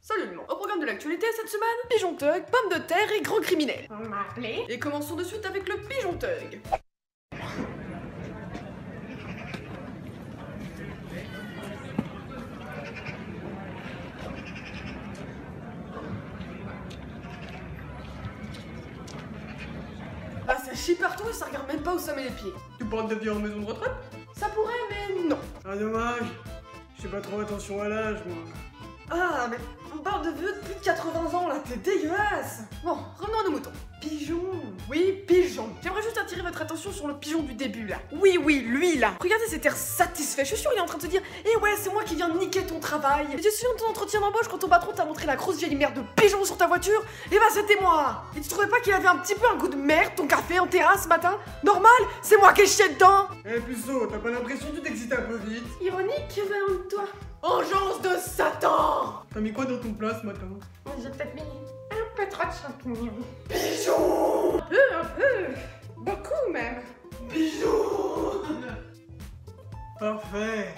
Salut, au programme de l'actualité cette semaine, pigeon thug, pomme de terre et grand criminel. On m'a appelé. Et commençons de suite avec le pigeon thug. Ah, ça chie partout et ça regarde même pas où ça met les pieds. Tu parles de vivre en maison de retraite? Ça pourrait, mais non. Ah dommage, je fais pas trop attention à l'âge moi. Ah, mais on parle de vieux de plus de 80 ans là, t'es dégueulasse. Bon, revenons à nos moutons. Pigeon. Oui, pigeon. J'aimerais juste attirer votre attention sur le pigeon du début là. Oui, lui là. Regardez cet air satisfait. Je suis sûr il est en train de se dire eh ouais, c'est moi qui viens niquer ton travail. Et tu te souviens de ton entretien d'embauche quand ton patron t'a montré la grosse vieille merde de pigeon sur ta voiture? Eh bah c'était moi. Et tu trouvais pas qu'il avait un petit peu un goût de merde ton café en terrasse ce matin? Normal, c'est moi qui ai chié dedans. Eh Puceau, t'as pas l'impression que tu t'excites un peu vite? Ironique, venant de toi. Engeance de Satan. T'as mis quoi dans ton plat ce matin? J'ai peut-être mis un peu trop de champignons. Pigeon. Un peu. Beaucoup même. Pigeon. Parfait.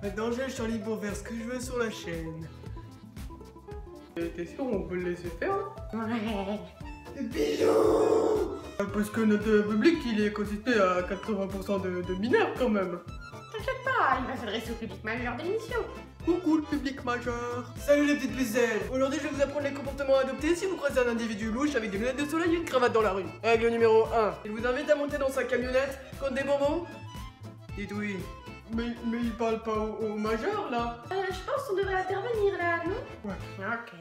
Maintenant je suis libre pour faire ce que je veux sur la chaîne. T'es sûr on peut le laisser faire? Ouais. Pigeon. Parce que notre public il est constitué à 80% de mineurs quand même. T'inquiète pas, il va s'adresser au public majeur de l'émission. Coucou le public majeur. Salut les petites pucelles. Aujourd'hui je vais vous apprendre les comportements à adopter si vous croisez un individu louche avec des lunettes de soleil et une cravate dans la rue. Règle numéro 1. Il vous invite à monter dans sa camionnette contre des bonbons. Dites oui. Mais il parle pas au majeur là. Je pense qu'on devrait intervenir là, non? Ouais. Ok.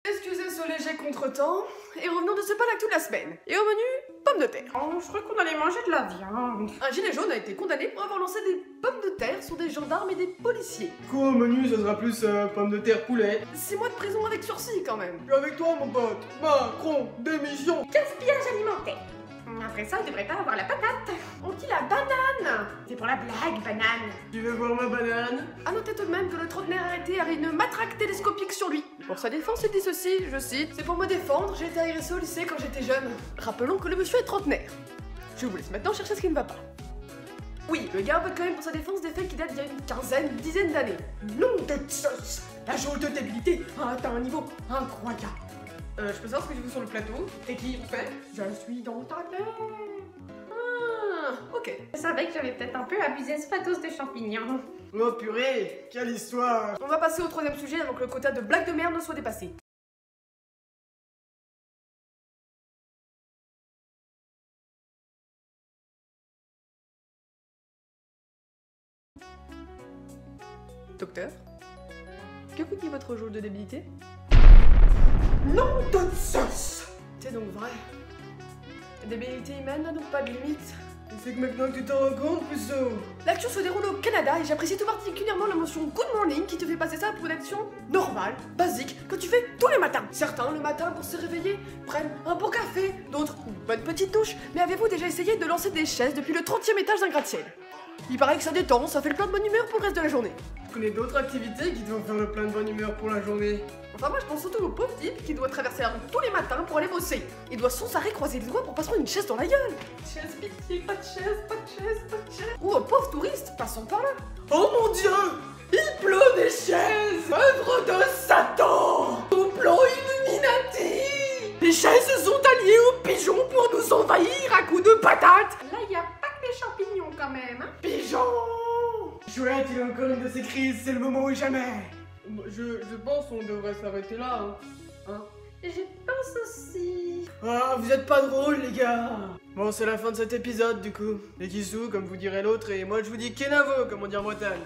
Excusez ce léger contretemps, et revenons de ce pas l'actu de la semaine. Et au menu, pommes de terre. Oh, je crois qu'on allait manger de la viande. Un gilet jaune a été condamné pour avoir lancé des pommes de terre sur des gendarmes et des policiers. Quoi au menu ça sera plus pommes de terre poulet. 6 mois de prison avec sursis quand même. Je suis avec toi mon pote. Macron, démission. Gaspillage alimentaire. Après ça, il devrait pas avoir la patate. On dit la banane. C'est pour la blague, banane. Tu veux voir ma banane? A noter tout de même que le trentenaire arrêté avait une matraque télescopique sur lui. Pour sa défense, il dit ceci, je cite: c'est pour me défendre, j'ai été agressé au lycée quand j'étais jeune. Rappelons que le monsieur est trentenaire. Je vous laisse maintenant chercher ce qui ne va pas. Oui, le gars avouait quand même pour sa défense des faits qui datent d'il y a une dizaine d'années. Nom de sauce. La jauge de débilité a atteint un niveau incroyable. Je peux savoir ce que tu fais sur le plateau? Et qui on fait? Je suis dans ta tête. Ah, ok. Je savais que j'avais peut-être un peu abusé ce pathos de champignons. Oh purée, quelle histoire. On va passer au troisième sujet avant que le quota de blagues de merde ne soit dépassé. Docteur, que vous dit votre jauge de débilité? Nom de sauce. C'est donc vrai. La débilité humaine n'a donc pas de limite. C'est que maintenant que tu t'en rends compte, Puceau. L'action se déroule au Canada et j'apprécie tout particulièrement la mention Good Morning qui te fait passer ça pour une action normale, basique, que tu fais tous les matins. Certains, le matin, pour se réveiller, prennent un bon café, d'autres, une bonne petite douche. Mais avez-vous déjà essayé de lancer des chaises depuis le 30e étage d'un gratte-ciel? Il paraît que ça détend, ça fait le plein de bonne humeur pour le reste de la journée. Je connais d'autres activités qui te vont faire le plein de bonne humeur pour la journée. Enfin moi je pense surtout au pauvre type qui doit traverser la rue tous les matins pour aller bosser. Il doit sans arrêt croiser les doigts pour pas se prendre une chaise dans la gueule. Chaise, pitié, pas de chaise, pas de chaise, pas de chaise. Ou un pauvre touriste passant par là. Oh mon dieu, il pleut des chaises. Œuvre de Satan. Au plan Illuminati. Les chaises sont alliées aux pigeons pour nous envahir à coups de patates. Là, il y a pas que des champignons quand même. Hein. Pigeon. Chouette, il a encore une de ces crises, c'est le moment ou jamais. Je pense qu'on devrait s'arrêter là, hein. Je pense aussi. Ah, vous êtes pas drôles, les gars. Bon, c'est la fin de cet épisode, du coup. Les Kissou, comme vous dirait l'autre, et moi je vous dis Kenavo, comme on dit en Bretagne.